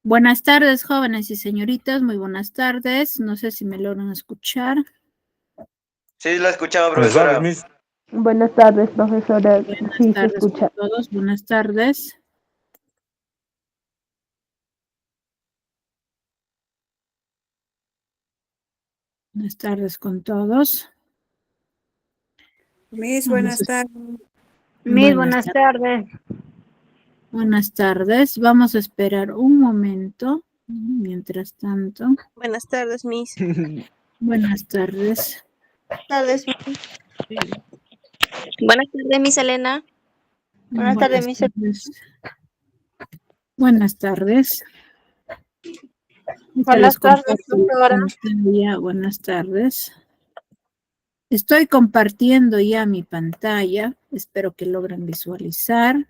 Buenas tardes, jóvenes y señoritas, muy buenas tardes. No sé si me logran escuchar. Sí, la escuchaba, profesora. Buenas tardes, profesora. Buenas Sí, se tardes escucha. a todos, buenas tardes. Buenas tardes con todos. Miss, buenas tardes. Miss, buenas tardes. Buenas tardes. Vamos a esperar un momento. Mientras tanto. Buenas tardes, Miss. Buenas tardes. Buenas tardes, Miss. Buenas tardes, Miss Elena. Buenas tardes, Miss. Buenas tardes. Buenas tardes, profesora. Buenas tardes. Estoy compartiendo ya mi pantalla. Espero que logren visualizar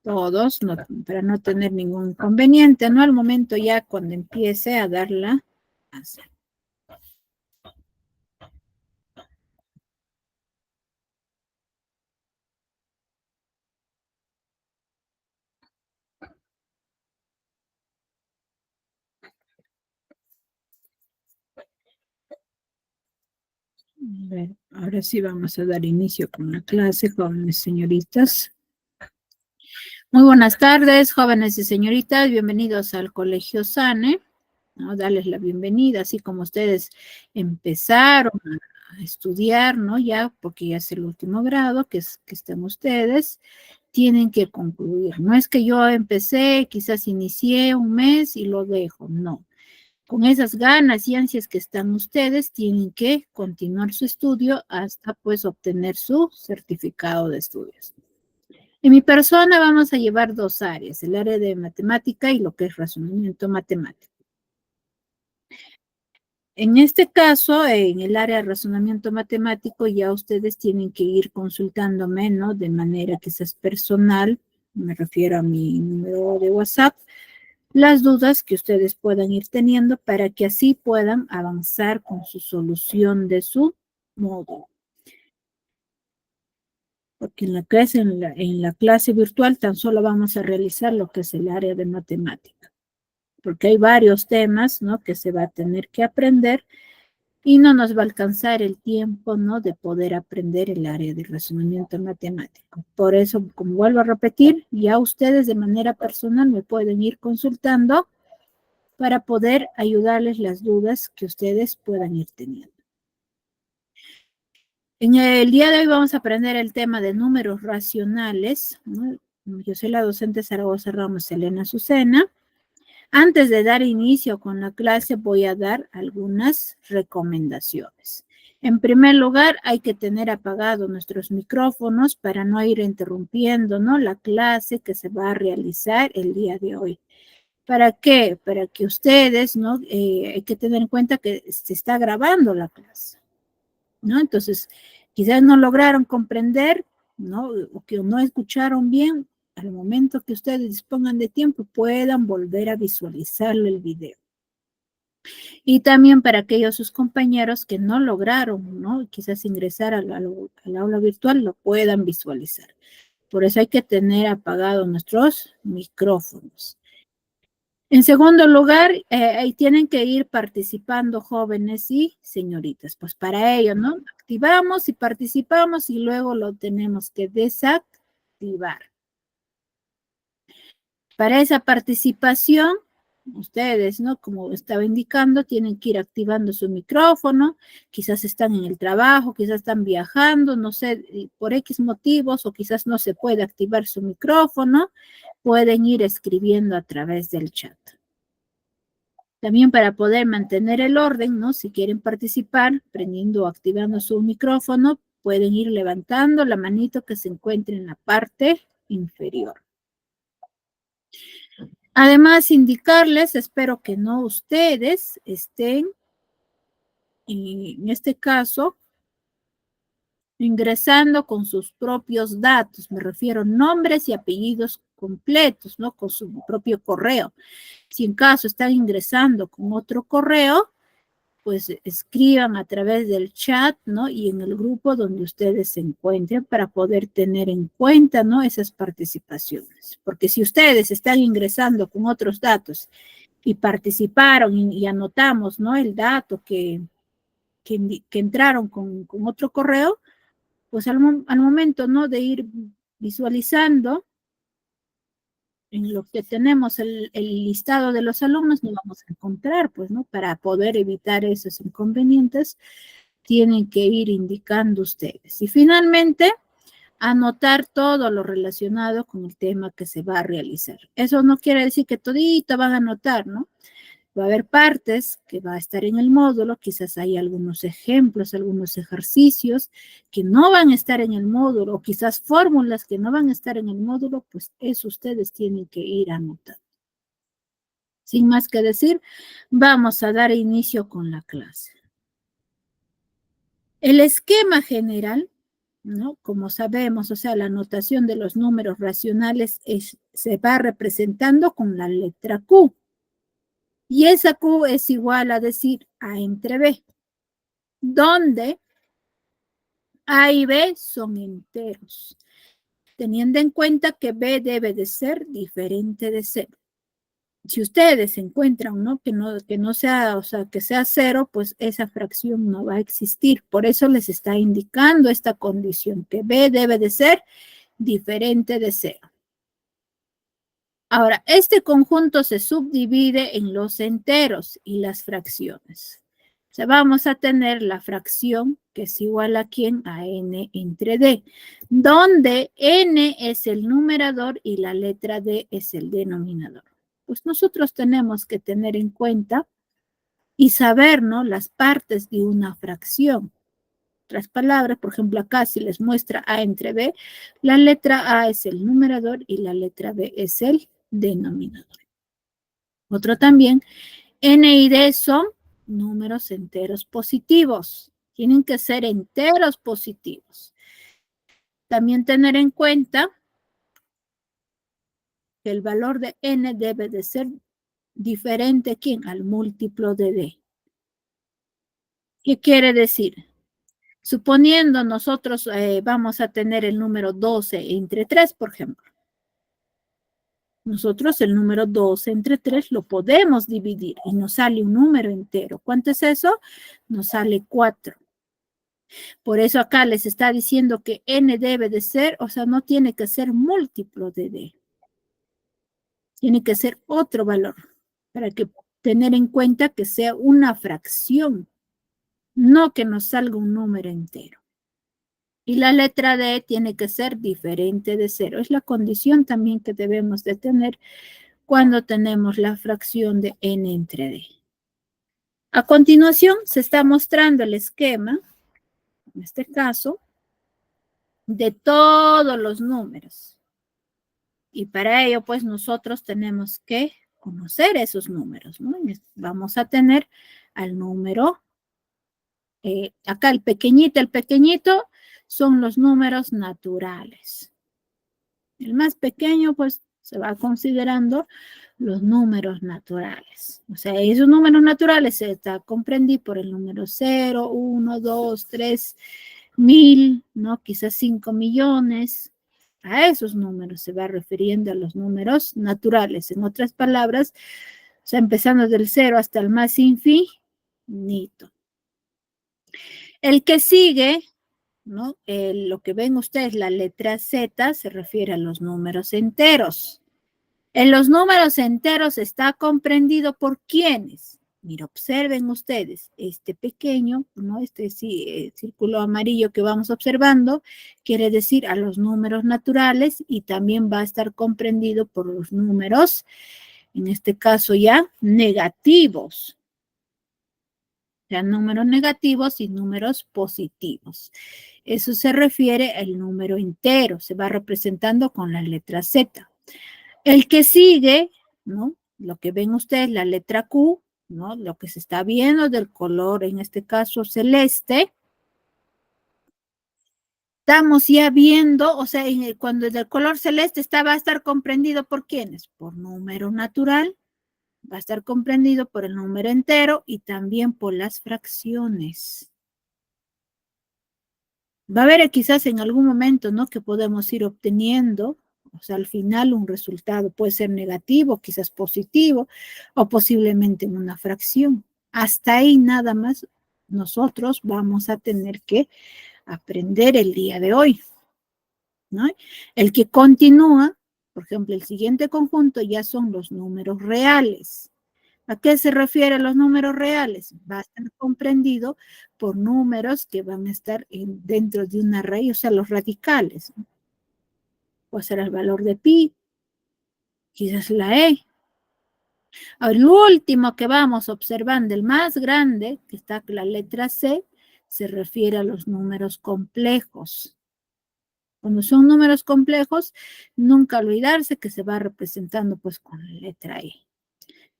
todos, para no tener ningún inconveniente, ¿no? Al momento ya cuando empiece a dar la clase. A ver, ahora sí vamos a dar inicio con la clase, jóvenes señoritas. Muy buenas tardes, jóvenes y señoritas, bienvenidos al Colegio Sane, ¿no? Darles la bienvenida, así como ustedes empezaron a estudiar, ¿no? Ya, porque ya es el último grado que estén ustedes, tienen que concluir. No es que yo empecé, quizás inicié un mes y lo dejo, no. Con esas ganas y ansias que están ustedes, tienen que continuar su estudio hasta pues obtener su certificado de estudios. En mi persona vamos a llevar dos áreas, el área de matemática y lo que es razonamiento matemático. En este caso, en el área de razonamiento matemático, ya ustedes tienen que ir consultándome, ¿no? De manera quizás personal, me refiero a mi número de WhatsApp, las dudas que ustedes puedan ir teniendo para que así puedan avanzar con su solución de su módulo. Porque en la clase virtual tan solo vamos a realizar lo que es el área de matemática. Porque hay varios temas, ¿no? Que se va a tener que aprender y no nos va a alcanzar el tiempo, ¿no? De poder aprender el área de razonamiento matemático. Por eso, como vuelvo a repetir, ya ustedes de manera personal me pueden ir consultando para poder ayudarles las dudas que ustedes puedan ir teniendo. En el día de hoy vamos a aprender el tema de números racionales, ¿no? Yo soy la docente Zaragoza Ramos Elena Azucena. Antes de dar inicio con la clase voy a dar algunas recomendaciones. En primer lugar, hay que tener apagados nuestros micrófonos para no ir interrumpiendo, ¿no? La clase que se va a realizar el día de hoy. ¿Para qué? Para que ustedes, ¿no? Hay que tener en cuenta que se está grabando la clase, ¿no? Entonces, quizás no lograron comprender, ¿no? O que no escucharon bien. Al momento que ustedes dispongan de tiempo, puedan volver a visualizar el video. Y también para aquellos sus compañeros que no lograron, ¿no? Quizás ingresar al aula virtual, lo puedan visualizar. Por eso hay que tener apagados nuestros micrófonos. En segundo lugar, ahí tienen que ir participando jóvenes y señoritas. Pues para ello, ¿no? Activamos y participamos y luego lo tenemos que desactivar. Para esa participación, ustedes, ¿no? Como estaba indicando, tienen que ir activando su micrófono. Quizás están en el trabajo, quizás están viajando, no sé, por X motivos, o quizás no se puede activar su micrófono. Pueden ir escribiendo a través del chat. También para poder mantener el orden, ¿no? Si quieren participar, prendiendo o activando su micrófono, pueden ir levantando la manito que se encuentra en la parte inferior. Además, indicarles, espero que no ustedes estén, en este caso, ingresando con sus propios datos, me refiero a nombres y apellidos completos, ¿no? Con su propio correo. Si en caso están ingresando con otro correo, pues escriban a través del chat, ¿no? Y en el grupo donde ustedes se encuentren para poder tener en cuenta, ¿no? Esas participaciones. Porque si ustedes están ingresando con otros datos y participaron y anotamos, ¿no? El dato que entraron con otro correo, pues al momento, ¿no? De ir visualizando en lo que tenemos el listado de los alumnos, no vamos a encontrar, pues, ¿no? Para poder evitar esos inconvenientes, tienen que ir indicando ustedes. Y finalmente, anotar todo lo relacionado con el tema que se va a realizar. Eso no quiere decir que todito van a anotar, ¿no? Va a haber partes que va a estar en el módulo, quizás hay algunos ejemplos, algunos ejercicios que no van a estar en el módulo, o quizás fórmulas que no van a estar en el módulo, pues eso ustedes tienen que ir anotando. Sin más que decir, vamos a dar inicio con la clase. El esquema general, ¿no? Como sabemos, o sea, la anotación de los números racionales se va representando con la letra Q. Y esa Q es igual a decir A entre B, donde A y B son enteros, teniendo en cuenta que B debe de ser diferente de 0. Si ustedes encuentran, ¿no? Que no sea, o sea, que sea 0, pues esa fracción no va a existir. Por eso les está indicando esta condición, que B debe de ser diferente de 0. Ahora, este conjunto se subdivide en los enteros y las fracciones. O sea, vamos a tener la fracción que es igual a ¿quién? A n entre d, donde n es el numerador y la letra d es el denominador. Pues nosotros tenemos que tener en cuenta y saber, ¿no? Las partes de una fracción. Otras palabras, por ejemplo, acá si les muestra A entre B, la letra A es el numerador y la letra B es el denominador. Otro también, N y D son números enteros positivos. Tienen que ser enteros positivos. También tener en cuenta que el valor de N debe de ser diferente ¿quién? Al múltiplo de D. ¿Qué quiere decir? Suponiendo nosotros vamos a tener el número 12 entre 3, por ejemplo. Nosotros el número 12 entre 3 lo podemos dividir y nos sale un número entero. ¿Cuánto es eso? Nos sale 4. Por eso acá les está diciendo que n debe de ser, o sea, no tiene que ser múltiplo de d. Tiene que ser otro valor para que tener en cuenta que sea una fracción, no que nos salga un número entero. Y la letra D tiene que ser diferente de 0. Es la condición también que debemos de tener cuando tenemos la fracción de n entre d. A continuación se está mostrando el esquema, en este caso, de todos los números. Y para ello, pues nosotros tenemos que conocer esos números, ¿no? Vamos a tener al número, acá el pequeñito son los números naturales. El más pequeño, pues, se va considerando los números naturales. O sea, esos números naturales se está comprendido por el número 0, 1, 2, 3, 1000, ¿no? Quizás 5 millones. A esos números se va refiriendo a los números naturales. En otras palabras, o sea, empezando del 0 hasta el más infinito. El que sigue, ¿no? Lo que ven ustedes, la letra Z, se refiere a los números enteros. En los números enteros está comprendido por ¿quiénes? Mira, observen ustedes, este pequeño, ¿no? Este círculo amarillo que vamos observando, quiere decir a los números naturales y también va a estar comprendido por los números, en este caso ya, negativos. O sea, números negativos y números positivos. Eso se refiere al número entero, se va representando con la letra Z. El que sigue, ¿no? Lo que ven ustedes, la letra Q, ¿no? Lo que se está viendo del color, en este caso celeste. Estamos ya viendo, o sea, cuando el color celeste va a estar comprendido por ¿quiénes? Por número natural Va a estar comprendido por el número entero y también por las fracciones. Va a haber quizás en algún momento, ¿no?, que podemos ir obteniendo, o sea, al final un resultado puede ser negativo, quizás positivo, o posiblemente en una fracción. Hasta ahí nada más nosotros vamos a tener que aprender el día de hoy, ¿no? El que continúa, por ejemplo, el siguiente conjunto ya son los números reales. ¿A qué se refiere los números reales? Va a estar comprendido por números que van a estar dentro de una raíz, o sea, los radicales. Puede ser el valor de pi, quizás la e. El último que vamos observando, el más grande, que está la letra C, se refiere a los números complejos. Cuando son números complejos, nunca olvidarse que se va representando pues con la letra E.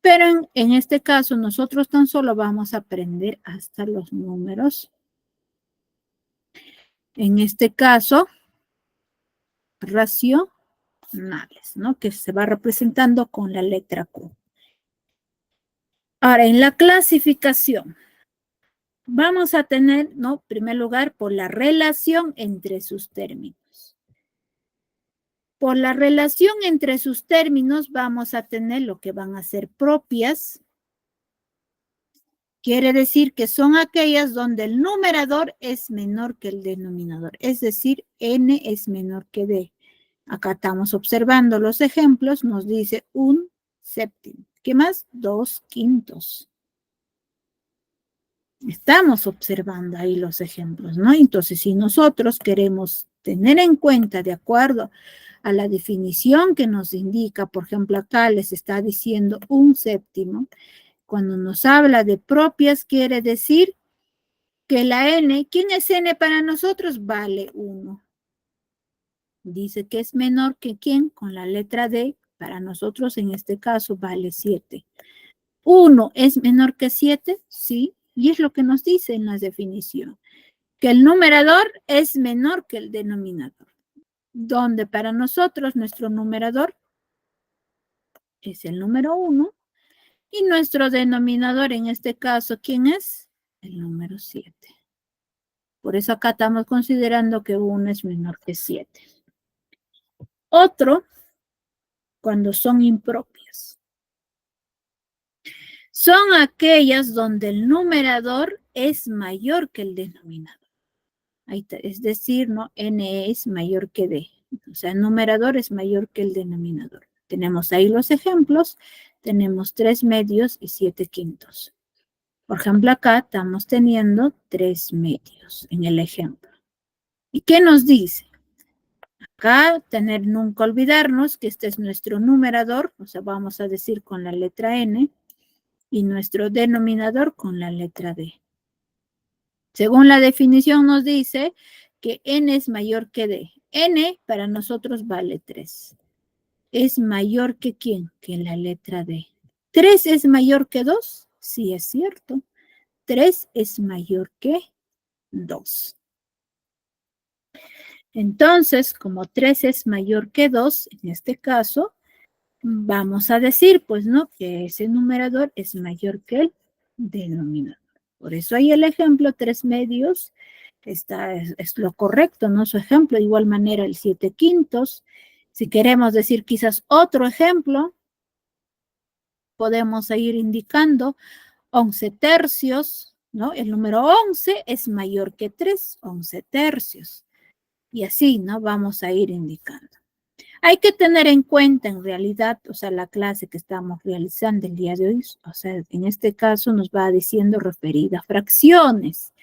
Pero en este caso nosotros tan solo vamos a aprender hasta los números. En este caso, racionales, ¿no? Que se va representando con la letra Q. Ahora, en la clasificación, vamos a tener, ¿no?, en primer lugar, por la relación entre sus términos. Por la relación entre sus términos vamos a tener lo que van a ser propias. Quiere decir que son aquellas donde el numerador es menor que el denominador, es decir, n es menor que d. Acá estamos observando los ejemplos, nos dice 1/7. ¿Qué más? 2/5. Estamos observando ahí los ejemplos, ¿no? Entonces, si nosotros queremos tener en cuenta, de acuerdo a la definición que nos indica, por ejemplo, acá les está diciendo 1/7, cuando nos habla de propias, quiere decir que la n, ¿quién es n para nosotros? Vale 1. Dice que es menor que quién, con la letra D, para nosotros en este caso vale 7. 1 es menor que 7, sí, y es lo que nos dice en la definición, que el numerador es menor que el denominador, donde para nosotros nuestro numerador es el número 1 y nuestro denominador en este caso, ¿quién es? El número 7. Por eso acá estamos considerando que 1 es menor que 7. Otro, cuando son impropias. Son aquellas donde el numerador es mayor que el denominador. Ahí está, es decir, ¿no?, n es mayor que d. O sea, el numerador es mayor que el denominador. Tenemos ahí los ejemplos. Tenemos 3/2 y 7/5. Por ejemplo, acá estamos teniendo 3/2 en el ejemplo. ¿Y qué nos dice? Acá, nunca olvidarnos que este es nuestro numerador, o sea, vamos a decir con la letra n, y nuestro denominador con la letra d. Según la definición nos dice que n es mayor que d. N para nosotros vale 3. ¿Es mayor que quién? Que la letra d. ¿3 es mayor que 2? Sí, es cierto. 3 es mayor que 2. Entonces, como 3 es mayor que 2, en este caso, vamos a decir, pues, ¿no?, que ese numerador es mayor que el denominador. Por eso ahí el ejemplo 3/2 es lo correcto, ¿no? Su ejemplo, de igual manera el 7/5. Si queremos decir quizás otro ejemplo, podemos ir indicando 11/3, ¿no? El número 11 es mayor que 3, 11/3. Y así, ¿no?, vamos a ir indicando. Hay que tener en cuenta en realidad, o sea, la clase que estamos realizando el día de hoy, o sea, en este caso nos va diciendo referida a fracciones,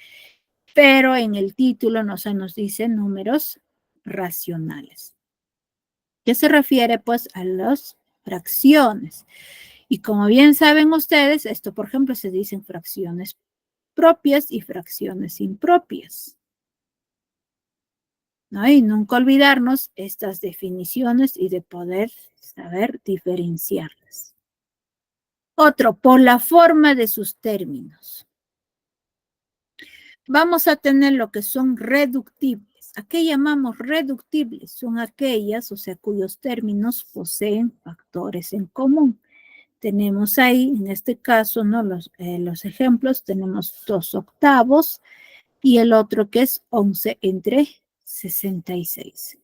pero en el título nos dice números racionales. ¿Qué se refiere? Pues a las fracciones. Y como bien saben ustedes, esto, por ejemplo, se dicen fracciones propias y fracciones impropias, ¿no? Y nunca olvidarnos estas definiciones y de poder saber diferenciarlas. Otro, por la forma de sus términos. Vamos a tener lo que son reductibles. ¿A qué llamamos reductibles? Son aquellas, o sea, cuyos términos poseen factores en común. tenemos ahí, en este caso, ¿no? Los ejemplos, tenemos 2/8 y el otro que es 11 entre 66.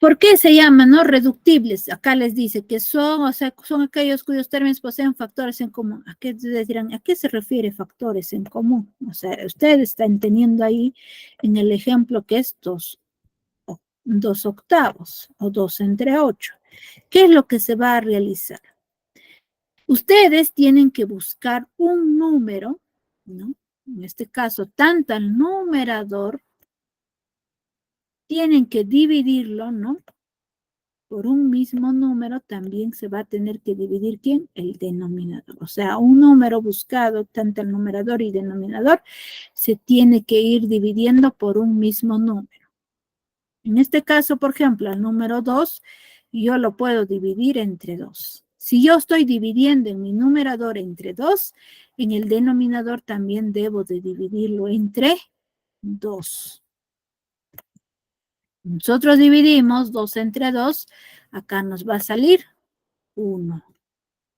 ¿Por qué se llaman, no, reductibles? Acá les dice que son, o sea, son aquellos cuyos términos poseen factores en común. ¿A qué ustedes dirán? ¿A qué se refiere factores en común? O sea, ustedes están teniendo ahí en el ejemplo que es 2/8 o 2 entre 8. ¿Qué es lo que se va a realizar? Ustedes tienen que buscar un número, ¿no? En este caso, tanto el numerador, tienen que dividirlo, ¿no? Por un mismo número también se va a tener que dividir, ¿quién? El denominador. O sea, un número buscado, tanto el numerador y denominador, se tiene que ir dividiendo por un mismo número. En este caso, por ejemplo, el número 2, yo lo puedo dividir entre 2. Si yo estoy dividiendo en mi numerador entre 2, en el denominador también debo de dividirlo entre 2. Nosotros dividimos 2 entre 2, acá nos va a salir 1.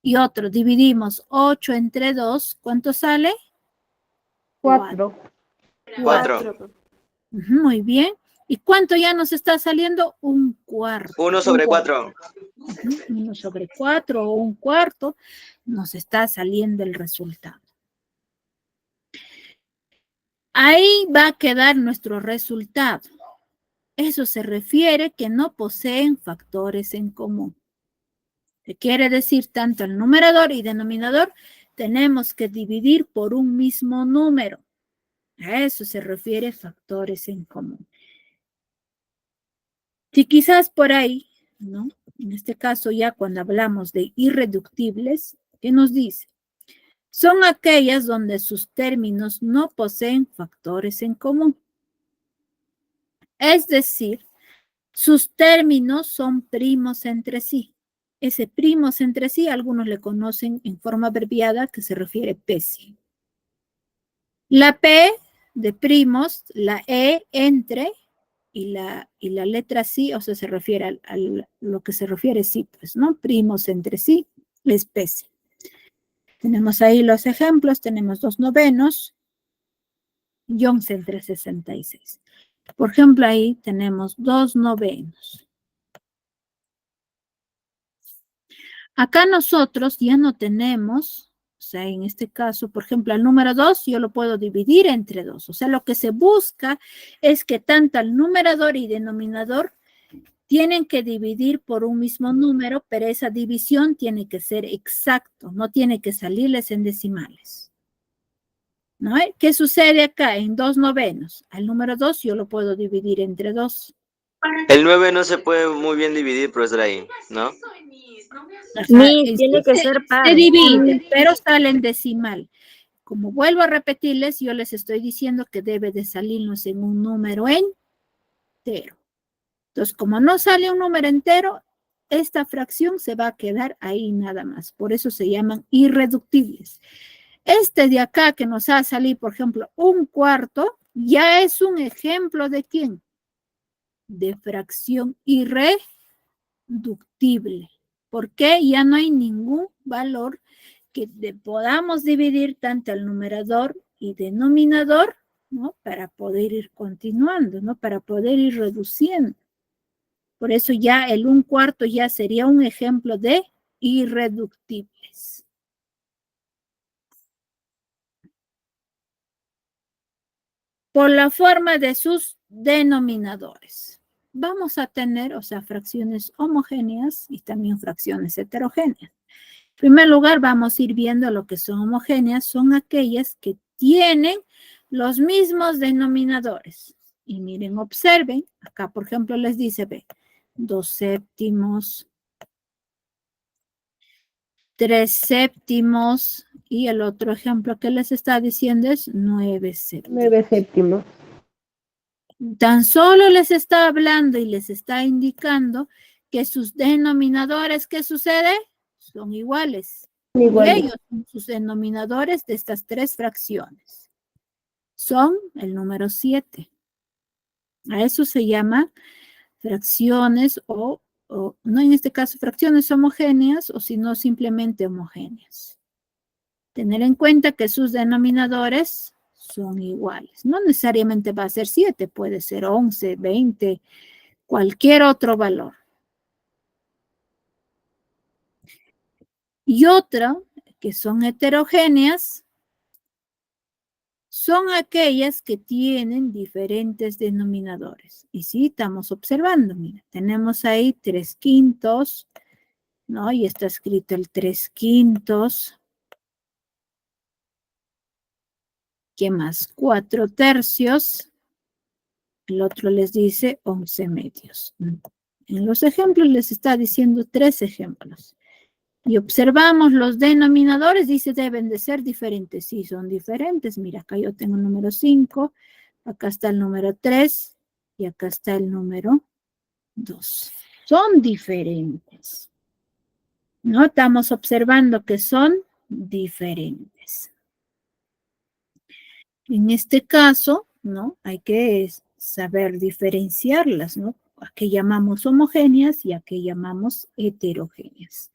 Y otro, dividimos 8 entre 2, ¿cuánto sale? 4. 4. Muy bien. ¿Y cuánto ya nos está saliendo? Un cuarto. 1/4. 1/4 o un cuarto, nos está saliendo el resultado. Ahí va a quedar nuestro resultado. Eso se refiere que no poseen factores en común. ¿Qué quiere decir? Tanto el numerador y denominador tenemos que dividir por un mismo número. A eso se refiere factores en común. Si quizás por ahí, ¿no? En este caso ya cuando hablamos de irreductibles, ¿qué nos dice? Son aquellas donde sus términos no poseen factores en común. Es decir, sus términos son primos entre sí. Ese primos entre sí, algunos le conocen en forma abreviada que se refiere especie. La P de primos, la E entre y la letra sí, o sea, se refiere a lo que se refiere sí, pues, ¿no? Primos entre sí, la especie. Tenemos ahí los ejemplos, tenemos 2/9 y 11 entre 66. Por ejemplo, ahí tenemos 2/9. Acá nosotros ya no tenemos, o sea, en este caso, por ejemplo, el número 2 yo lo puedo dividir entre 2. O sea, lo que se busca es que tanto el numerador y denominador tienen que dividir por un mismo número, pero esa división tiene que ser exacto, no tiene que salirles en decimales. ¿No? ¿Qué sucede acá en 2/9? Al número 2 yo lo puedo dividir entre 2. El 9 no se puede muy bien dividir, profesor, ahí, ¿no? Tiene que ser par. Se divide, pero sale en decimal. Como vuelvo a repetirles, yo les estoy diciendo que debe de salirnos en un número entero. Entonces, como no sale un número entero, esta fracción se va a quedar ahí nada más. Por eso se llaman irreductibles. Este de acá que nos ha salido, por ejemplo, un cuarto, ya es un ejemplo de ¿quién? De fracción irreductible. Porque ya no hay ningún valor que podamos dividir tanto el numerador y denominador, ¿no? Para poder ir continuando, ¿no? Para poder ir reduciendo. Por eso ya el 1/4 ya sería un ejemplo de irreductibles. Por la forma de sus denominadores. Vamos a tener, o sea, fracciones homogéneas y también fracciones heterogéneas. En primer lugar, vamos a ir viendo lo que son homogéneas, son aquellas que tienen los mismos denominadores. Y miren, observen, acá por ejemplo les dice, ve, 2/7, 3/7 y el otro ejemplo que les está diciendo es 9/7. 9/7. Tan solo les está hablando y les está indicando que sus denominadores, ¿qué sucede? Son iguales. Iguales. Y ellos son sus denominadores de estas tres fracciones. Son el número 7. A eso se llama fracciones o o no en este caso fracciones homogéneas, o si no simplemente homogéneas. Tener en cuenta que sus denominadores son iguales. No necesariamente va a ser 7, puede ser 11, 20, cualquier otro valor. Y otra, que son heterogéneas, son aquellas que tienen diferentes denominadores. Y sí, estamos observando, mira, tenemos ahí 3/5, ¿no? Y está escrito el 3/5. ¿Qué más? 4/3. El otro les dice 11/2. En los ejemplos les está diciendo 3 ejemplos. Y observamos los denominadores, dice deben de ser diferentes. Sí, son diferentes. Mira, acá yo tengo el número 5, acá está el número 3 y acá está el número 2. Son diferentes. ¿No? Estamos observando que son diferentes. En este caso, ¿no? Hay que saber diferenciarlas, ¿no? A qué llamamos homogéneas y a qué llamamos heterogéneas.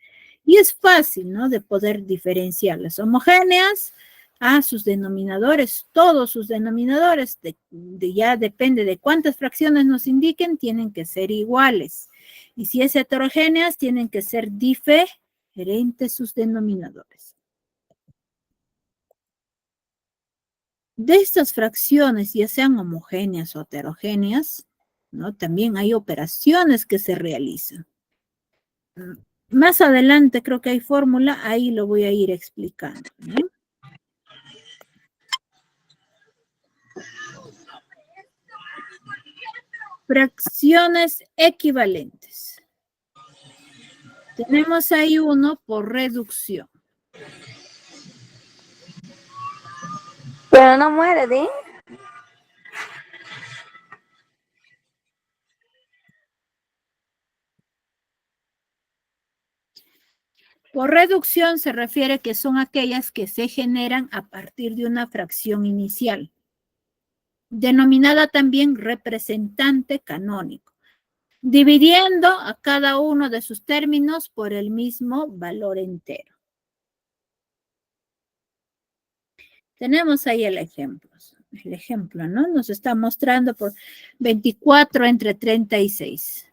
Y es fácil, ¿no? De poder diferenciarlas. Homogéneas a sus denominadores, todos sus denominadores, ya depende de cuántas fracciones nos indiquen, tienen que ser iguales. Y si es heterogéneas, tienen que ser diferentes sus denominadores. De estas fracciones, ya sean homogéneas o heterogéneas, ¿no? También hay operaciones que se realizan. Más adelante creo que hay fórmula, ahí lo voy a ir explicando, ¿no? Fracciones equivalentes. Tenemos ahí uno por reducción. Pero no muere, ¿sí? Por reducción se refiere que son aquellas que se generan a partir de una fracción inicial, denominada también representante canónico, dividiendo a cada uno de sus términos por el mismo valor entero. Tenemos ahí el ejemplo, ¿no? Nos está mostrando por 24 entre 36,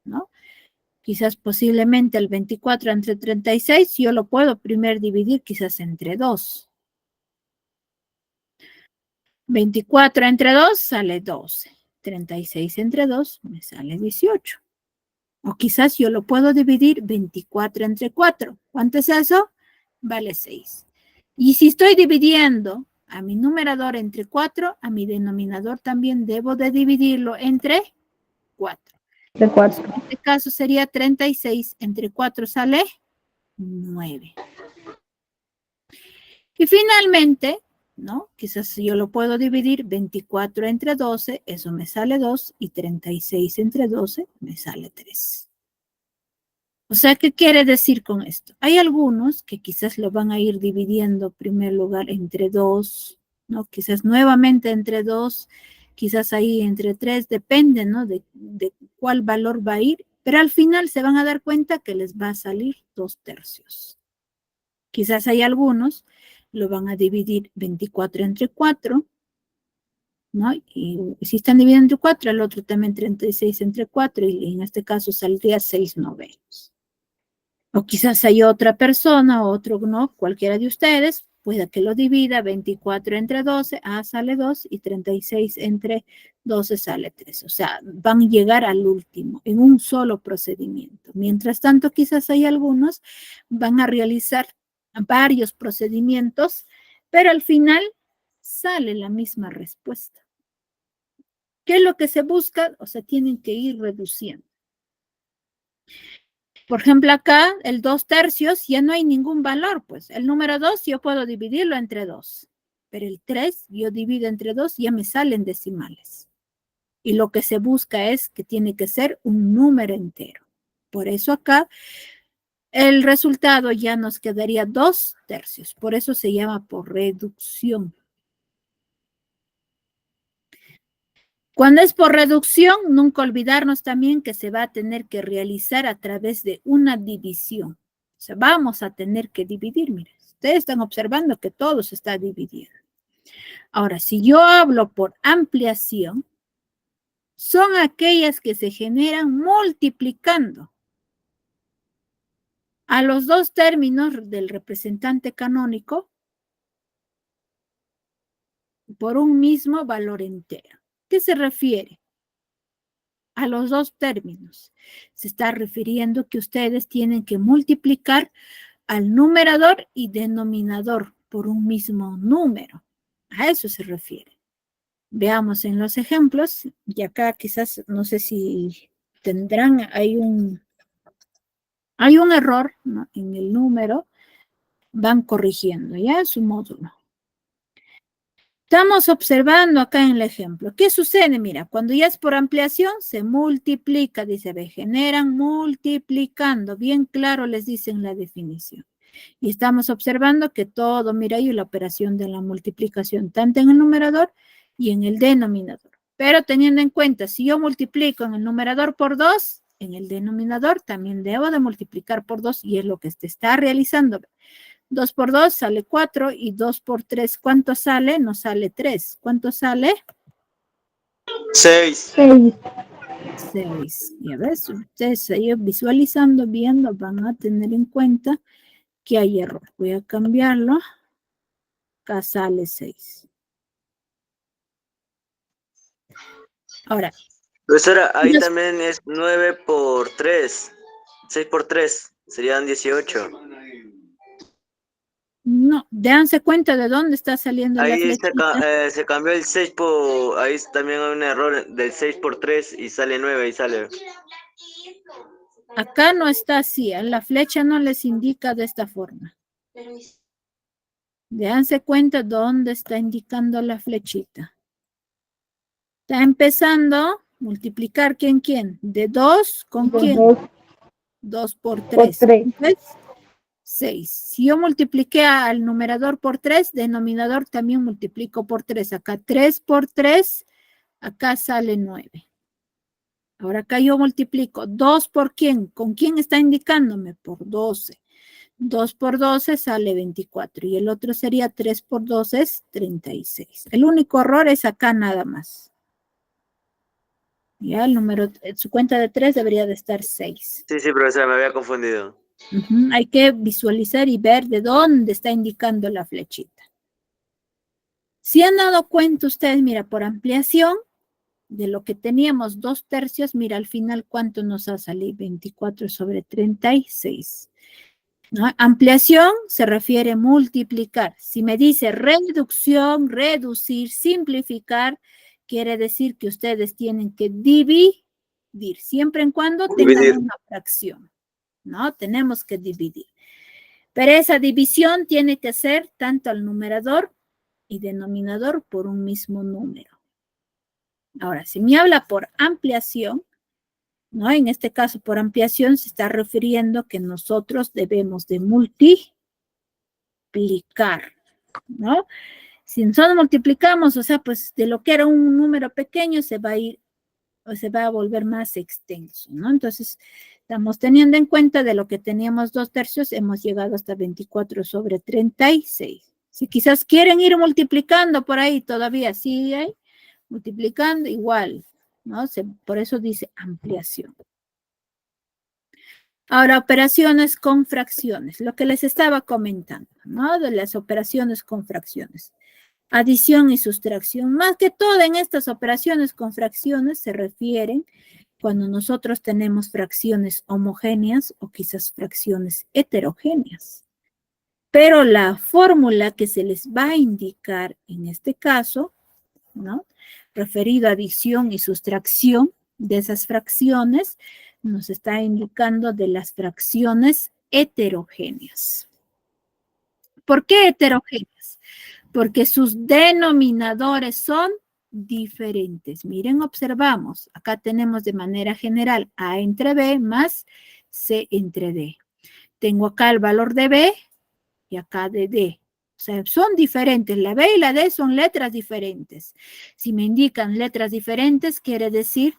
¿no? Quizás posiblemente el 24 entre 36 yo lo puedo primero dividir quizás entre 2. 24 entre 2 sale 12. 36 entre 2 me sale 18. O quizás yo lo puedo dividir 24 entre 4. ¿Cuánto es eso? Vale 6. Y si estoy dividiendo a mi numerador entre 4, a mi denominador también debo de dividirlo entre 4. De 4. En este caso sería 36 entre 4 sale 9. Y finalmente, ¿no? Quizás yo lo puedo dividir 24 entre 12, eso me sale 2, y 36 entre 12 me sale 3. O sea, ¿qué quiere decir con esto? Hay algunos que quizás lo van a ir dividiendo en primer lugar entre 2, ¿no? Quizás nuevamente entre 2, quizás ahí entre 3, depende, ¿no? De cuál valor va a ir, pero al final se van a dar cuenta que les va a salir 2/3. Quizás hay algunos, lo van a dividir 24 entre 4, ¿no? Y si están dividiendo entre 4, el otro también 36 entre 4, y en este caso saldría 6/9. O quizás hay otra persona, otro, ¿no? Cualquiera de ustedes, pueda que lo divida 24 entre 12, sale 2, y 36 entre 12 sale 3. O sea, van a llegar al último en un solo procedimiento. Mientras tanto, quizás hay algunos, van a realizar varios procedimientos, pero al final sale la misma respuesta. ¿Qué es lo que se busca? O sea, tienen que ir reduciendo. Por ejemplo, acá el 2/3 ya no hay ningún valor, pues. El número 2 yo puedo dividirlo entre 2, pero el 3 yo divido entre 2 y ya me salen decimales. Y lo que se busca es que tiene que ser un número entero. Por eso acá el resultado ya nos quedaría 2/3. Por eso se llama por reducción. Cuando es por reducción, nunca olvidarnos también que se va a tener que realizar a través de una división. O sea, vamos a tener que dividir, miren. Ustedes están observando que todo se está dividiendo. Ahora, si yo hablo por ampliación, son aquellas que se generan multiplicando a los dos términos del representante canónico por un mismo valor entero. ¿Qué se refiere? A los dos términos. Se está refiriendo que ustedes tienen que multiplicar al numerador y denominador por un mismo número. A eso se refiere. Veamos en los ejemplos, y acá quizás, no sé si tendrán, hay un error, ¿no?, en el número, van corrigiendo ya su módulo. Estamos observando acá en el ejemplo. ¿Qué sucede? Mira, cuando ya es por ampliación, se multiplica, dice, ve, generan multiplicando. Bien claro les dicen la definición. Y estamos observando que todo, mira, hay la operación de la multiplicación, tanto en el numerador y en el denominador. Pero teniendo en cuenta, si yo multiplico en el numerador por 2, en el denominador también debo de multiplicar por 2 y es lo que se está realizando. 2 por 2 sale 4 y 2 por 3, ¿cuánto sale? Nos sale 3. ¿Cuánto sale? 6. 6. 6. Y a ver, si ustedes ahí visualizando, viendo, van a tener en cuenta que hay error. Voy a cambiarlo. Acá sale 6. Ahora. Profesora, ahí también es 9 por 3. 6 por 3. Serían 18. No, déjense cuenta de dónde está saliendo la Ahí flechita. se cambió el 6 por... Ahí también hay un error del 6 por 3 y sale 9 y sale... Acá no está así, a la flecha no les indica de esta forma. Déjense cuenta dónde está indicando la flechita. Está empezando multiplicar ¿quién? De 2 con quién. 2 por 3. 6. Si yo multipliqué al numerador por 3, denominador también multiplico por 3. Acá 3 por 3, acá sale 9. Ahora acá yo multiplico 2 por quién. ¿Con quién está indicándome? Por 12. 2 por 12 sale 24. Y el otro sería 3 por 12 es 36. El único error es acá nada más. Ya el número, su cuenta de 3 debería de estar 6. Sí, profesora, me había confundido. Hay que visualizar y ver de dónde está indicando la flechita. Si han dado cuenta ustedes, mira, por ampliación, de lo que teníamos 2/3, mira al final cuánto nos ha salido, 24 sobre 36. ¿No? Ampliación se refiere a multiplicar. Si me dice reducción, reducir, simplificar, quiere decir que ustedes tienen que dividir, siempre en cuando tengan una fracción, ¿no? Tenemos que dividir. Pero esa división tiene que ser tanto al numerador y denominador por un mismo número. Ahora, si me habla por ampliación, ¿no? En este caso, por ampliación, se está refiriendo que nosotros debemos de multiplicar, ¿no? Si nosotros multiplicamos, o sea, pues de lo que era un número pequeño se va a ir, o se va a volver más extenso, ¿no? Entonces, estamos teniendo en cuenta de lo que teníamos 2/3, hemos llegado hasta 24 sobre 36. Si quizás quieren ir multiplicando por ahí, todavía sí hay, multiplicando igual, ¿no? Por eso dice ampliación. Ahora, operaciones con fracciones, lo que les estaba comentando, ¿no? De las operaciones con fracciones. Adición y sustracción. Más que todo en estas operaciones con fracciones se refieren cuando nosotros tenemos fracciones homogéneas o quizás fracciones heterogéneas. Pero la fórmula que se les va a indicar en este caso, ¿no? Referido a adición y sustracción de esas fracciones, nos está indicando de las fracciones heterogéneas. ¿Por qué heterogéneas? Porque sus denominadores son diferentes. Miren, observamos. Acá tenemos de manera general A entre B más C entre D. Tengo acá el valor de B y acá de D. sea, son diferentes. La B y la D son letras diferentes. Si me indican letras diferentes, quiere decir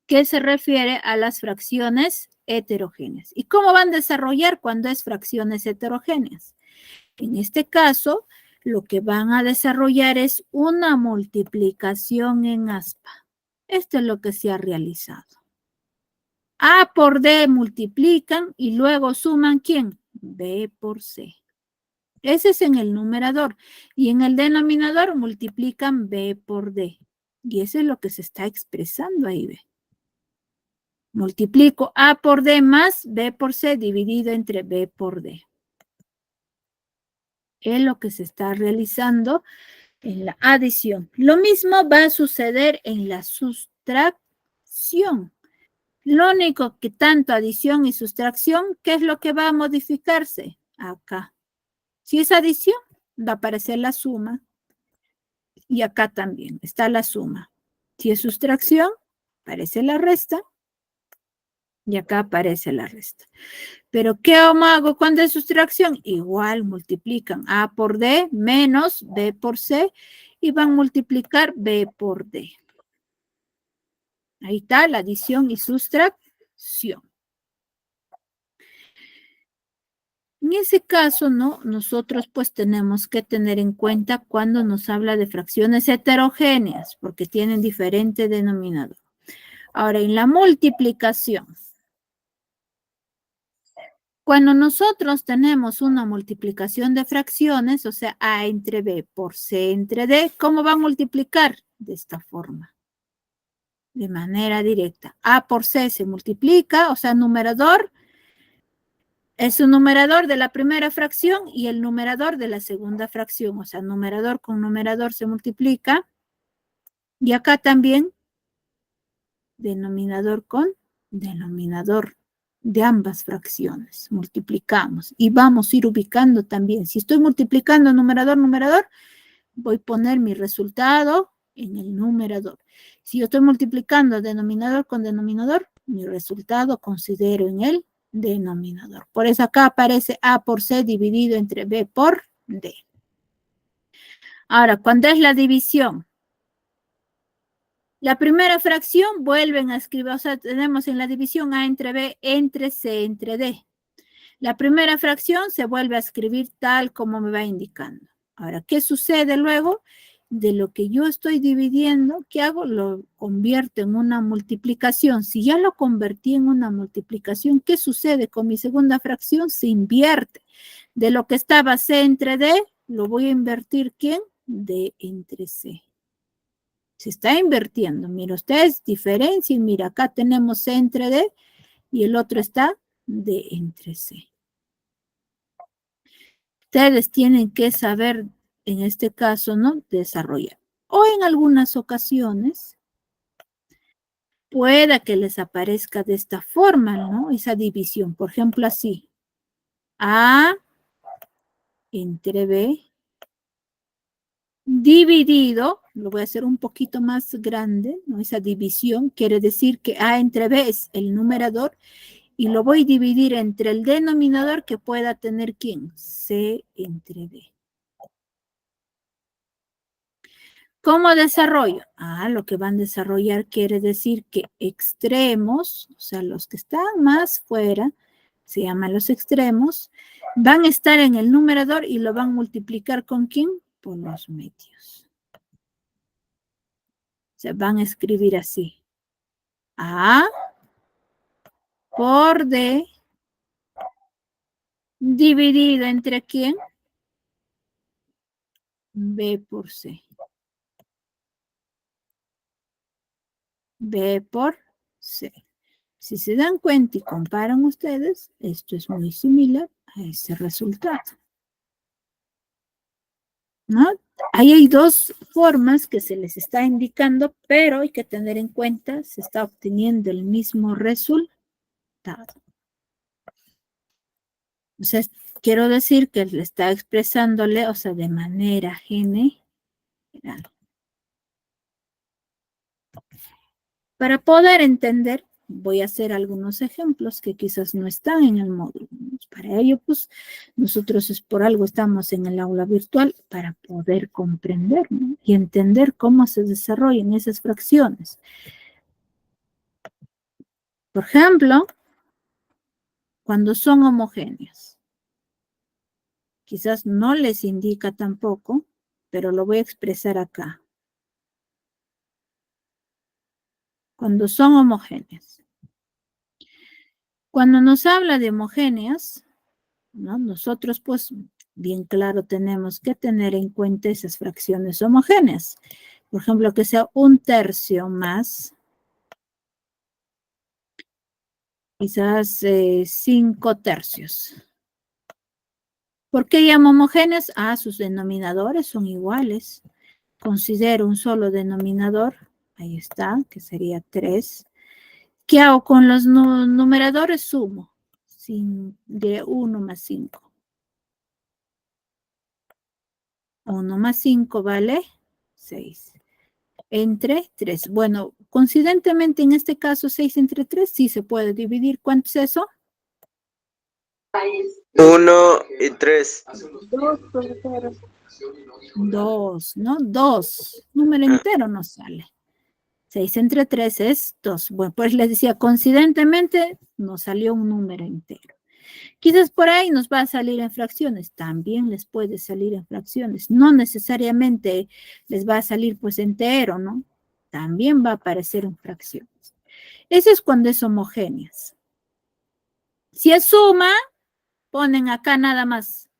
que se refiere a las fracciones heterogéneas. ¿Y cómo van a desarrollar cuando es fracciones heterogéneas? En este caso, lo que van a desarrollar es una multiplicación en aspa. Esto es lo que se ha realizado. A por D multiplican y luego suman ¿quién? B por C. Ese es en el numerador. Y en el denominador multiplican B por D. Y eso es lo que se está expresando ahí, ¿ve? Multiplico A por D más B por C dividido entre B por D. Es lo que se está realizando en la adición. Lo mismo va a suceder en la sustracción. Lo único que tanto adición y sustracción, ¿qué es lo que va a modificarse? Acá. Si es adición, va a aparecer la suma. Y acá también está la suma. Si es sustracción, aparece la resta. Y acá aparece la resta. Pero ¿qué hago cuando es sustracción? Igual multiplican A por D menos B por C y van a multiplicar B por D. Ahí está la adición y sustracción. En ese caso, ¿no? Nosotros pues tenemos que tener en cuenta cuando nos habla de fracciones heterogéneas, porque tienen diferente denominador. Ahora, en la multiplicación, cuando nosotros tenemos una multiplicación de fracciones, o sea, A entre B por C entre D, ¿cómo va a multiplicar? De esta forma. De manera directa. A por C se multiplica, o sea, numerador es un numerador de la primera fracción y el numerador de la segunda fracción. O sea, numerador con numerador se multiplica. Y acá también, denominador con denominador de ambas fracciones. Multiplicamos. Y vamos a ir ubicando también. Si estoy multiplicando numerador, numerador, voy a poner mi resultado en el numerador. Si yo estoy multiplicando denominador con denominador, mi resultado considero en el denominador. Por eso acá aparece A por C dividido entre B por D. Ahora, cuando es la división, la primera fracción vuelven a escribir, o sea, tenemos en la división A entre B entre C entre D. La primera fracción se vuelve a escribir tal como me va indicando. Ahora, ¿qué sucede luego? De lo que yo estoy dividiendo, ¿qué hago? Lo convierto en una multiplicación. Si ya lo convertí en una multiplicación, ¿qué sucede con mi segunda fracción? Se invierte. De lo que estaba C entre D, lo voy a invertir, ¿quién? D entre C. Se está invirtiendo. Mira, ustedes diferencien. Mira, acá tenemos C entre D y el otro está D entre C. Ustedes tienen que saber, en este caso, ¿no? Desarrollar. O en algunas ocasiones, pueda que les aparezca de esta forma, ¿no? Esa división. Por ejemplo, así. A entre B dividido, lo voy a hacer un poquito más grande, ¿no? Esa división quiere decir que A entre B es el numerador y lo voy a dividir entre el denominador que pueda tener ¿quién? C entre D. ¿Cómo desarrollo? Lo que van a desarrollar quiere decir que extremos, o sea, los que están más fuera, se llaman los extremos, van a estar en el numerador y lo van a multiplicar ¿con quién? Por los medios. O sea, van a escribir así. A por D dividido entre ¿quién? B por C. B por C. Si se dan cuenta y comparan ustedes, esto es muy similar a ese resultado. ¿No? Ahí hay dos formas que se les está indicando, pero hay que tener en cuenta, se está obteniendo el mismo resultado. O sea, quiero decir que le está expresándole, o sea, de manera general. Para poder entender voy a hacer algunos ejemplos que quizás no están en el módulo. Para ello, pues, nosotros es por algo estamos en el aula virtual para poder comprender, ¿no? Y entender cómo se desarrollan esas fracciones. Por ejemplo, cuando son homogéneas. Quizás no les indica tampoco, pero lo voy a expresar acá. Cuando son homogéneas. Cuando nos habla de homogéneas, ¿no? Nosotros pues bien claro tenemos que tener en cuenta esas fracciones homogéneas. Por ejemplo, que sea 1/3 más, quizás 5/3. ¿Por qué llamo homogéneas? Ah, sus denominadores son iguales. Considero un solo denominador, ahí está, que sería 3. ¿Qué hago con los numeradores? Sumo. De 1 más 5. 1 más 5 vale 6. Entre 3. Bueno, coincidentemente en este caso 6 entre 3 sí se puede dividir. ¿Cuánto es eso? 1 y 3. 2, ¿no? 2. Número entero no sale. 6 entre 3 es 2. Bueno, pues les decía, coincidentemente nos salió un número entero. Quizás por ahí nos va a salir en fracciones. También les puede salir en fracciones. No necesariamente les va a salir pues entero, ¿no? También va a aparecer en fracciones. Eso es cuando es homogéneas. Si es suma, ponen acá nada más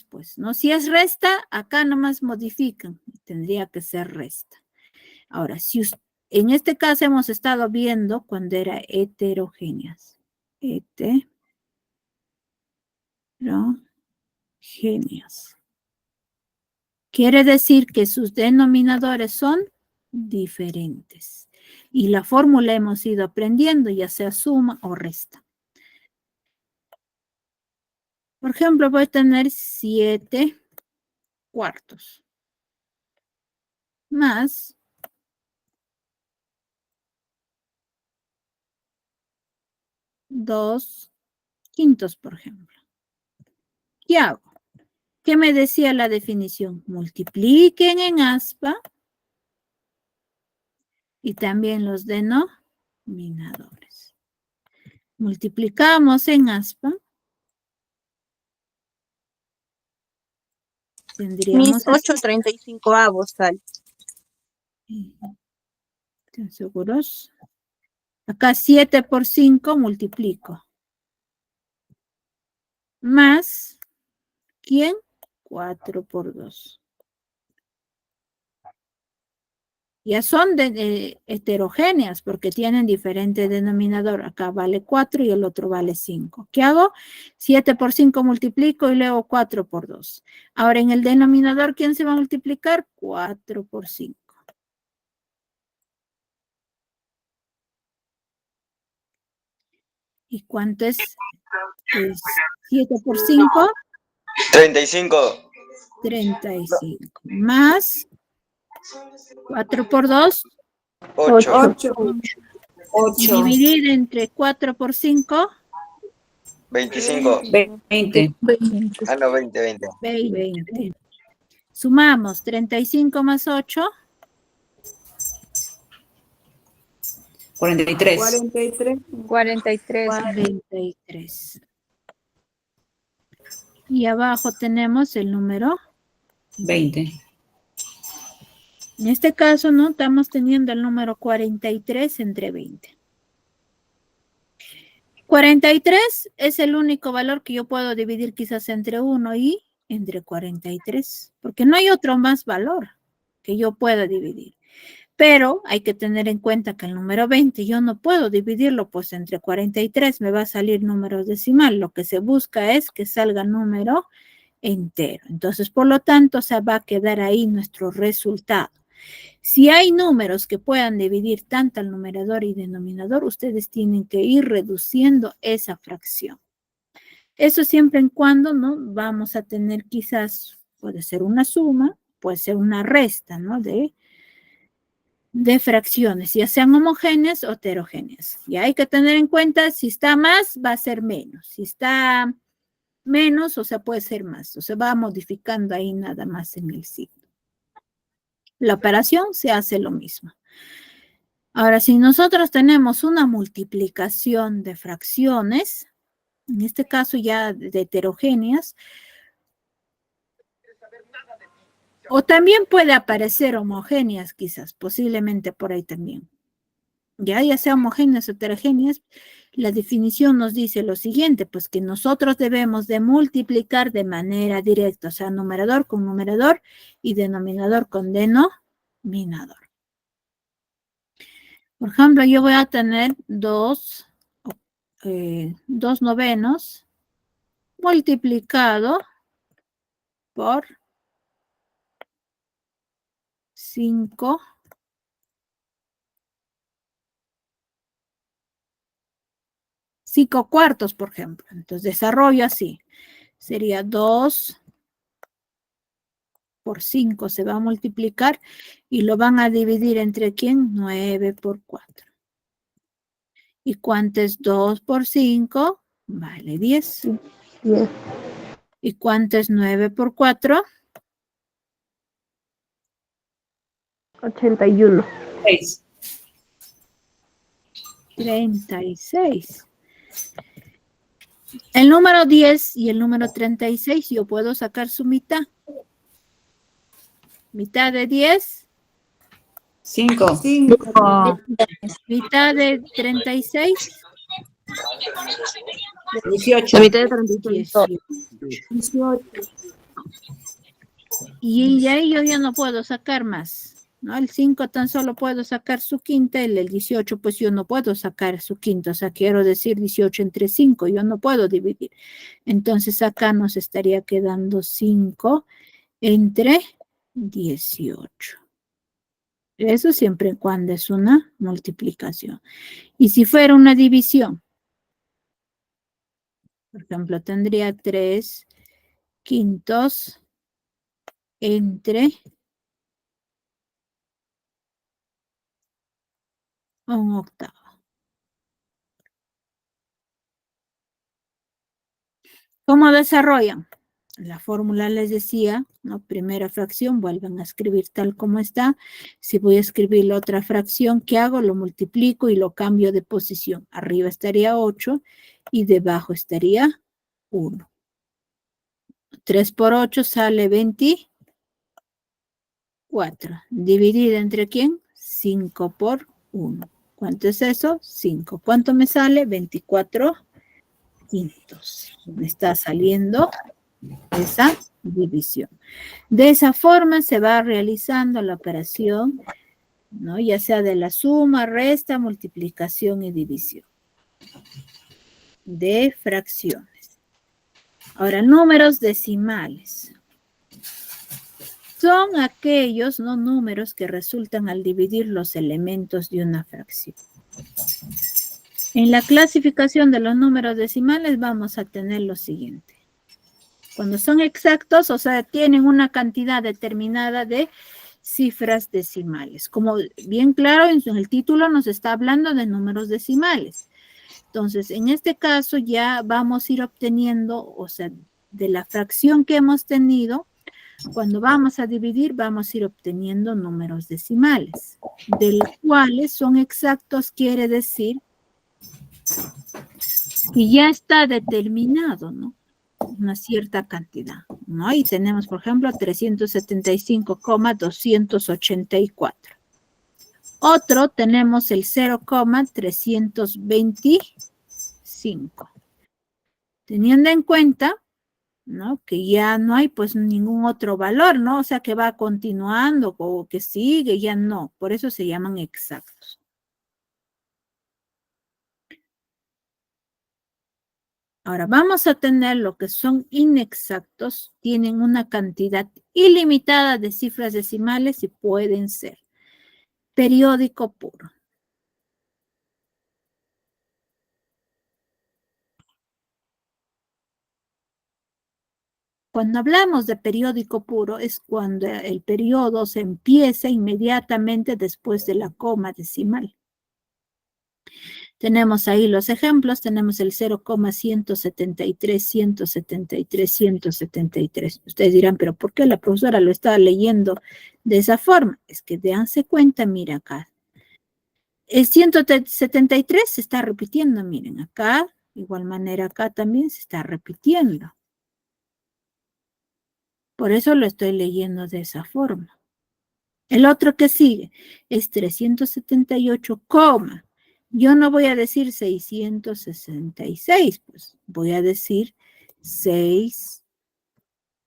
pues, ¿no? Si es resta, acá nomás modifican. Tendría que ser resta. Ahora, si en este caso hemos estado viendo cuando era heterogéneas. Heterogéneas. Quiere decir que sus denominadores son diferentes. Y la fórmula hemos ido aprendiendo, ya sea suma o resta. Por ejemplo, voy a tener 7 cuartos más 2 quintos, por ejemplo. ¿Qué hago? ¿Qué me decía la definición? Multipliquen en aspa y también los denominadores. Multiplicamos en aspa. Tendríamos Mis 8/35 sale. ¿Están seguros? Acá 7 por 5 multiplico. Más, ¿quién? 4 por 2. Ya son heterogéneas porque tienen diferente denominador. Acá vale 4 y el otro vale 5. ¿Qué hago? 7 por 5 multiplico y luego 4 por 2. Ahora en el denominador, ¿quién se va a multiplicar? 4 por 5. ¿Y cuánto es 7 por 5? 35. 35. Más 4 por 2. 8. 8. Dividir entre 4 por 5. 25. 20. Ah, no, 20. 20. Sumamos 35 más 8. 43. 43. Y abajo tenemos el número 20. En este caso, ¿no? Estamos teniendo el número 43 entre 20. 43 es el único valor que yo puedo dividir quizás entre 1 y entre 43, porque no hay otro más valor que yo pueda dividir. Pero hay que tener en cuenta que el número 20 yo no puedo dividirlo, pues entre 43 me va a salir número decimal. Lo que se busca es que salga número entero. Entonces, por lo tanto, se va a quedar ahí nuestro resultado. Si hay números que puedan dividir tanto al numerador y denominador, ustedes tienen que ir reduciendo esa fracción. Eso siempre en cuando, ¿no? Vamos a tener quizás, puede ser una suma, puede ser una resta, ¿no? De de fracciones, ya sean homogéneas o heterogéneas. Y hay que tener en cuenta, si está más, va a ser menos. Si está menos, o sea, puede ser más. O sea, va modificando ahí nada más en el signo. La operación se hace lo mismo. Ahora, si nosotros tenemos una multiplicación de fracciones, en este caso ya de heterogéneas, o también puede aparecer homogéneas quizás, posiblemente por ahí también. Ya sea homogéneas o heterogéneas, la definición nos dice lo siguiente, pues que nosotros debemos de multiplicar de manera directa, o sea, numerador con numerador y denominador con denominador. Por ejemplo, yo voy a tener 2 novenos multiplicado por 5 cuartos, por ejemplo. Entonces desarrollo así. Sería 2 por 5 se va a multiplicar y lo van a dividir entre ¿quién? 9 por 4. ¿Y cuánto es 2 por 5? Vale, 10. 10. ¿Y cuánto es 9 por 4? 81. 6. 36. El número 10 y el número 36 yo puedo sacar su mitad. Mitad de 10. 5. 5. Mitad de 36. 18. La mitad de 35. 18. Y ahí yo ya no puedo sacar más, ¿no? El 5 tan solo puedo sacar su quinta, el 18 pues yo no puedo sacar su quinta, o sea, quiero decir 18 entre 5, yo no puedo dividir. Entonces acá nos estaría quedando 5 entre 18. Eso siempre y cuando es una multiplicación. Y si fuera una división, por ejemplo, tendría 3 quintos entre 1/8. ¿Cómo desarrollan? La fórmula les decía, ¿no? Primera fracción, vuelven a escribir tal como está. Si voy a escribir la otra fracción, ¿qué hago? Lo multiplico y lo cambio de posición. Arriba estaría 8 y debajo estaría 1. 3 por 8 sale 24. ¿Dividida entre quién? 5 por 1. ¿Cuánto es eso? 5. ¿Cuánto me sale? 24 quintos. Me está saliendo esa división. De esa forma se va realizando la operación, ¿no? Ya sea de la suma, resta, multiplicación y división de fracciones. Ahora, números decimales. Son aquellos, ¿no? Números que resultan al dividir los elementos de una fracción. En la clasificación de los números decimales vamos a tener lo siguiente. Cuando son exactos, o sea, tienen una cantidad determinada de cifras decimales. Como bien claro, en el título nos está hablando de números decimales. Entonces, en este caso ya vamos a ir obteniendo, o sea, de la fracción que hemos tenido, cuando vamos a dividir, vamos a ir obteniendo números decimales, de los cuales son exactos, quiere decir que ya está determinado, ¿no? Una cierta cantidad, ¿no? Y tenemos, por ejemplo, 375,284. Otro tenemos el 0,325. Teniendo en cuenta, ¿no? Que ya no hay pues ningún otro valor, ¿no? O sea, que va continuando o que sigue, ya no. Por eso se llaman exactos. Ahora vamos a tener lo que son inexactos, tienen una cantidad ilimitada de cifras decimales y pueden ser periódico puro. Cuando hablamos de periódico puro es cuando el periodo se empieza inmediatamente después de la coma decimal. Tenemos ahí los ejemplos, tenemos el 0,173, 173, 173. Ustedes dirán, pero ¿por qué la profesora lo está leyendo de esa forma? Es que déjense cuenta, mira acá. El 173 se está repitiendo, miren acá, de igual manera acá también se está repitiendo. Por eso lo estoy leyendo de esa forma. El otro que sigue es 378, yo no voy a decir 666, pues voy a decir 6,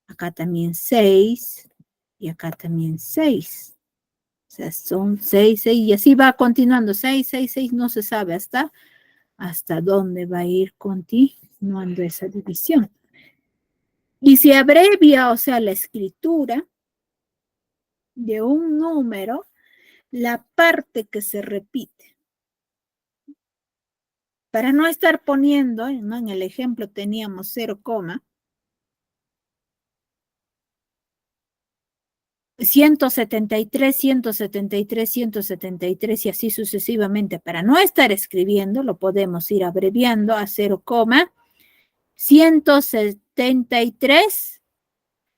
acá también 6 y acá también 6. O sea, son 6, 6 y así va continuando. 6, 6, 6, no se sabe hasta dónde va a ir continuando esa división. Y si abrevia, o sea, la escritura de un número, la parte que se repite. Para no estar poniendo, ¿no? En el ejemplo teníamos 0, 173, 173, 173 y así sucesivamente. Para no estar escribiendo, lo podemos ir abreviando a 0, 173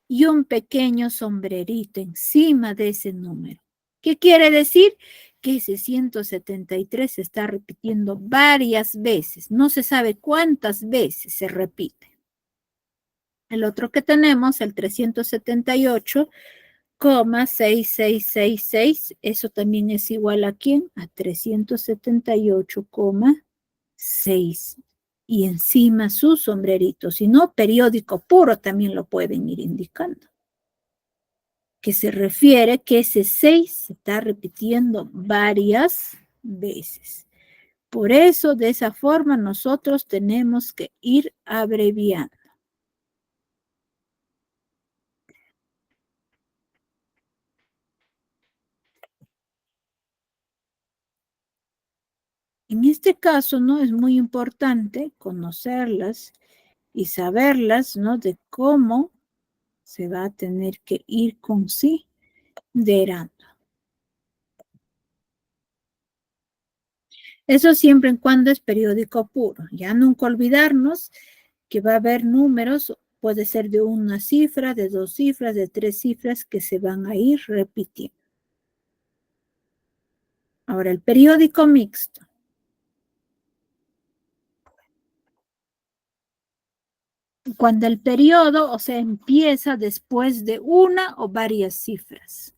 y un pequeño sombrerito encima de ese número. ¿Qué quiere decir? Que ese 173 se está repitiendo varias veces. No se sabe cuántas veces se repite. El otro que tenemos, el 378, 6666, eso también es igual a ¿quién? A 378,6. Y encima su sombrerito, si no, periódico puro también lo pueden ir indicando. Que se refiere que ese 6 se está repitiendo varias veces. Por eso, de esa forma, nosotros tenemos que ir abreviando. En este caso, ¿no? Es muy importante conocerlas y saberlas, ¿no? De cómo se va a tener que ir considerando. Eso siempre en cuando es periódico puro. Ya nunca olvidarnos que va a haber números, puede ser de una cifra, de 2 cifras, de 3 cifras que se van a ir repitiendo. Ahora, el periódico mixto. Cuando el periodo, o sea, empieza después de una o varias cifras.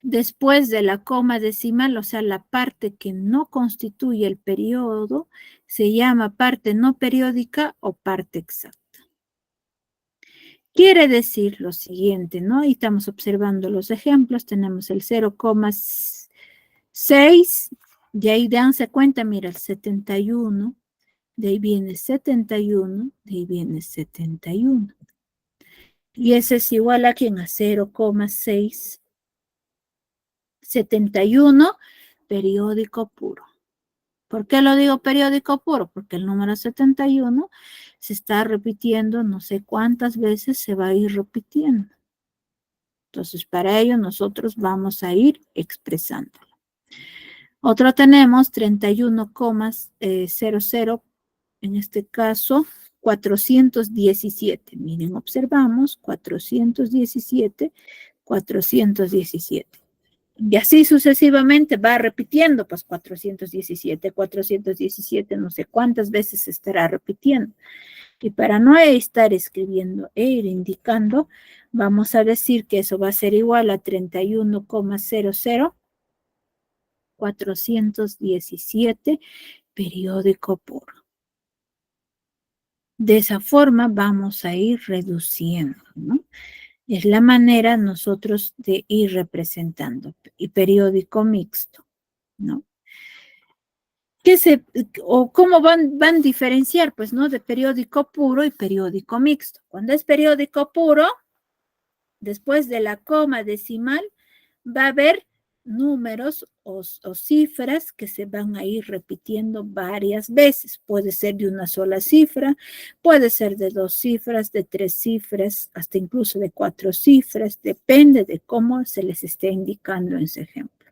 Después de la coma decimal, o sea, la parte que no constituye el periodo, se llama parte no periódica o parte exacta. Quiere decir lo siguiente, ¿no? Y estamos observando los ejemplos. Tenemos el 0,6, de ahí danse cuenta, mira, el 71, de ahí viene 71, de ahí viene 71. Y ese es igual a ¿quién? A 0,671, periódico puro. ¿Por qué lo digo periódico puro? Porque el número 71 se está repitiendo, no sé cuántas veces se va a ir repitiendo. Entonces, para ello nosotros vamos a ir expresándolo. Otro tenemos 31,00, en este caso 417. Miren, observamos 417, 417. Y así sucesivamente va repitiendo, pues 417, 417, no sé cuántas veces se estará repitiendo. Y para no estar escribiendo e ir indicando, vamos a decir que eso va a ser igual a 31,00, 417, periódico puro. De esa forma vamos a ir reduciendo, ¿no? Es la manera nosotros de ir representando. Y periódico mixto, ¿no? ¿Cómo van a diferenciar? Pues, ¿no? De periódico puro y periódico mixto. Cuando es periódico puro, después de la coma decimal, va a haber números o cifras que se van a ir repitiendo varias veces. Puede ser de una sola cifra, puede ser de 2 cifras, de 3 cifras, hasta incluso de 4 cifras. Depende de cómo se les esté indicando en ese ejemplo.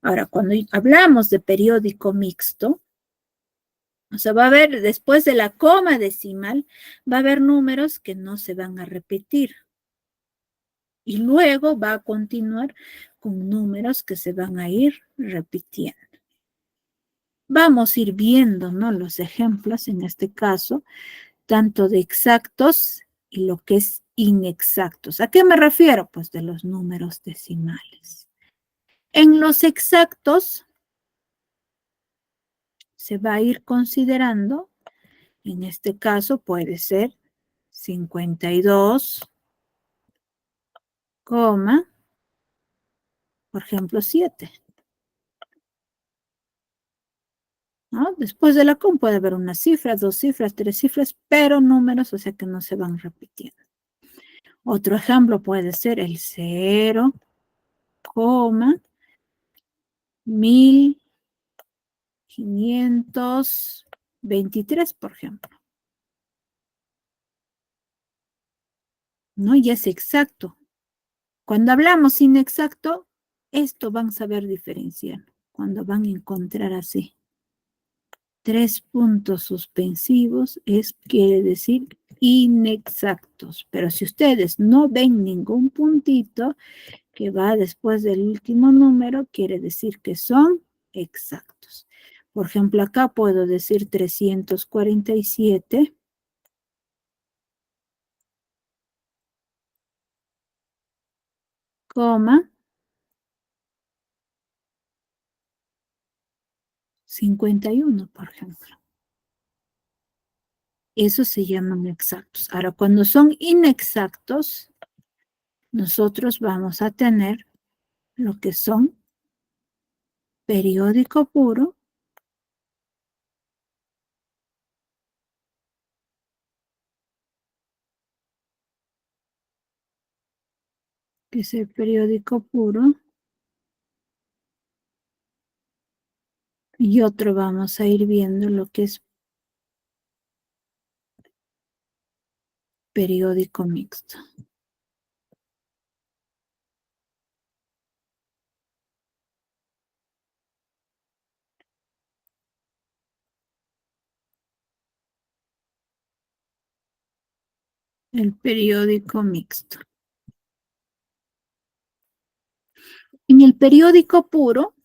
Ahora, cuando hablamos de periódico mixto, o sea, va a haber, después de la coma decimal, va a haber números que no se van a repetir. Y luego va a continuar con números que se van a ir repitiendo. Vamos a ir viendo, ¿no?, los ejemplos, en este caso, tanto de exactos y lo que es inexactos. ¿A qué me refiero? Pues de los números decimales. En los exactos se va a ir considerando, en este caso puede ser 52, por ejemplo, 7. ¿No? Después de la coma puede haber una cifra, 2 cifras, 3 cifras, pero números, o sea que no se van repitiendo. Otro ejemplo puede ser el 0,1523, por ejemplo. ¿No? Y es exacto. Cuando hablamos inexacto, esto van a saber diferenciar. Cuando van a encontrar así 3 puntos suspensivos, quiere decir inexactos. Pero si ustedes no ven ningún puntito que va después del último número, quiere decir que son exactos. Por ejemplo, acá puedo decir 347, coma, 51, por ejemplo. Esos se llaman exactos. Ahora, cuando son inexactos, nosotros vamos a tener lo que son periódico puro, que es el periódico puro, y otro vamos a ir viendo lo que es periódico mixto. El periódico mixto. En el periódico puro,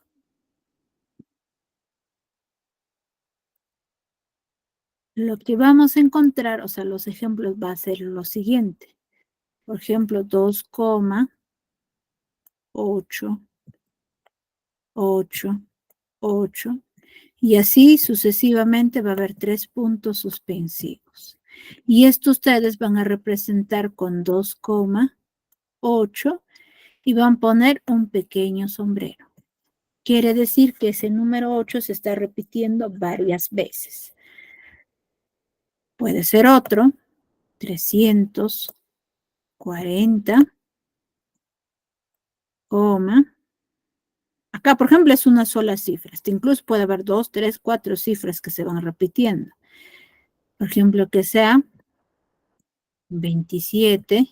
lo que vamos a encontrar, o sea, los ejemplos va a ser lo siguiente. Por ejemplo, 2,8, 8, 8, y así sucesivamente va a haber 3 puntos suspensivos. Y esto ustedes van a representar con 2,8 y van a poner un pequeño sombrero. Quiere decir que ese número 8 se está repitiendo varias veces. Puede ser otro, 340, acá, por ejemplo, es una sola cifra. Incluso puede haber 2, 3, 4 cifras que se van repitiendo. Por ejemplo, que sea 27,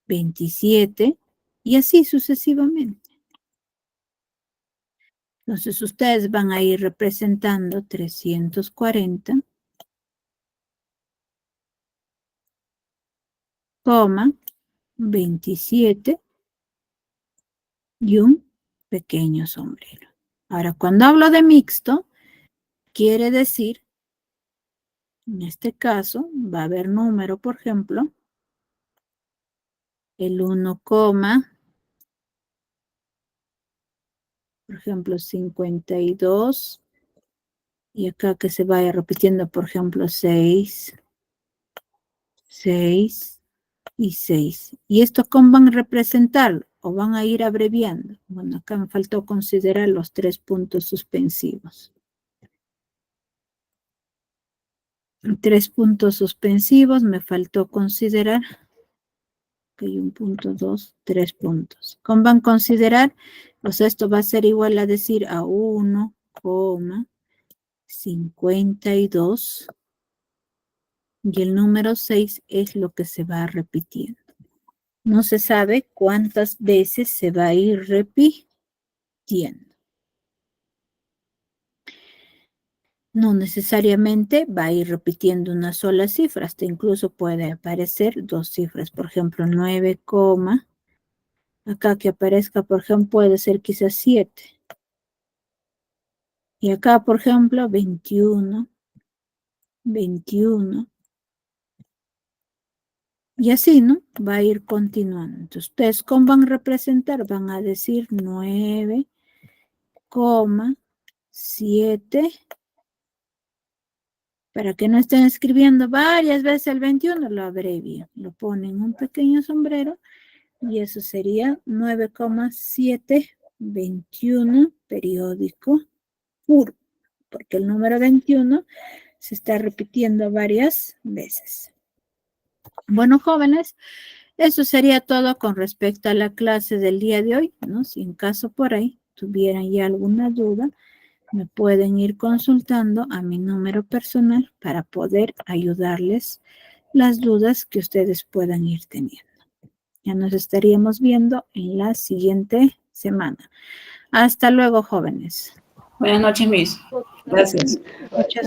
27, y así sucesivamente. Entonces, ustedes van a ir representando 340, 27 y un pequeño sombrero. Ahora, cuando hablo de mixto, quiere decir, en este caso, va a haber número, por ejemplo, el 1, por ejemplo, 52, y acá que se vaya repitiendo, por ejemplo, 6, 6 y 6. ¿Y esto cómo van a representar o van a ir abreviando? Bueno, acá me faltó considerar los 3 puntos suspensivos. 3 puntos suspensivos me faltó considerar que hay 1.2, 3 puntos. ¿Cómo van a considerar? Pues esto va a ser igual a decir a 1,52 y el número 6 es lo que se va repitiendo. No se sabe cuántas veces se va a ir repitiendo. No necesariamente va a ir repitiendo una sola cifra, hasta incluso puede aparecer dos cifras, por ejemplo, 9, acá que aparezca, por ejemplo, puede ser quizás 7. Y acá, por ejemplo, 21. Y así, ¿no? Va a ir continuando. Entonces, ustedes, ¿cómo van a representar? Van a decir 9,7. Para que no estén escribiendo varias veces el 21, lo abrevian. Lo ponen un pequeño sombrero y eso sería 9,721 periódico puro. Porque el número 21 se está repitiendo varias veces. Bueno, jóvenes, eso sería todo con respecto a la clase del día de hoy, ¿no? Si en caso por ahí tuvieran ya alguna duda, me pueden ir consultando a mi número personal para poder ayudarles las dudas que ustedes puedan ir teniendo. Ya nos estaríamos viendo en la siguiente semana. Hasta luego, jóvenes. Buenas noches, Miss. Gracias.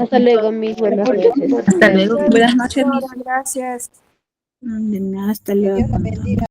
Hasta luego, mis buenas noches. Hasta luego. Buenas noches, Miss. Gracias. Hasta luego.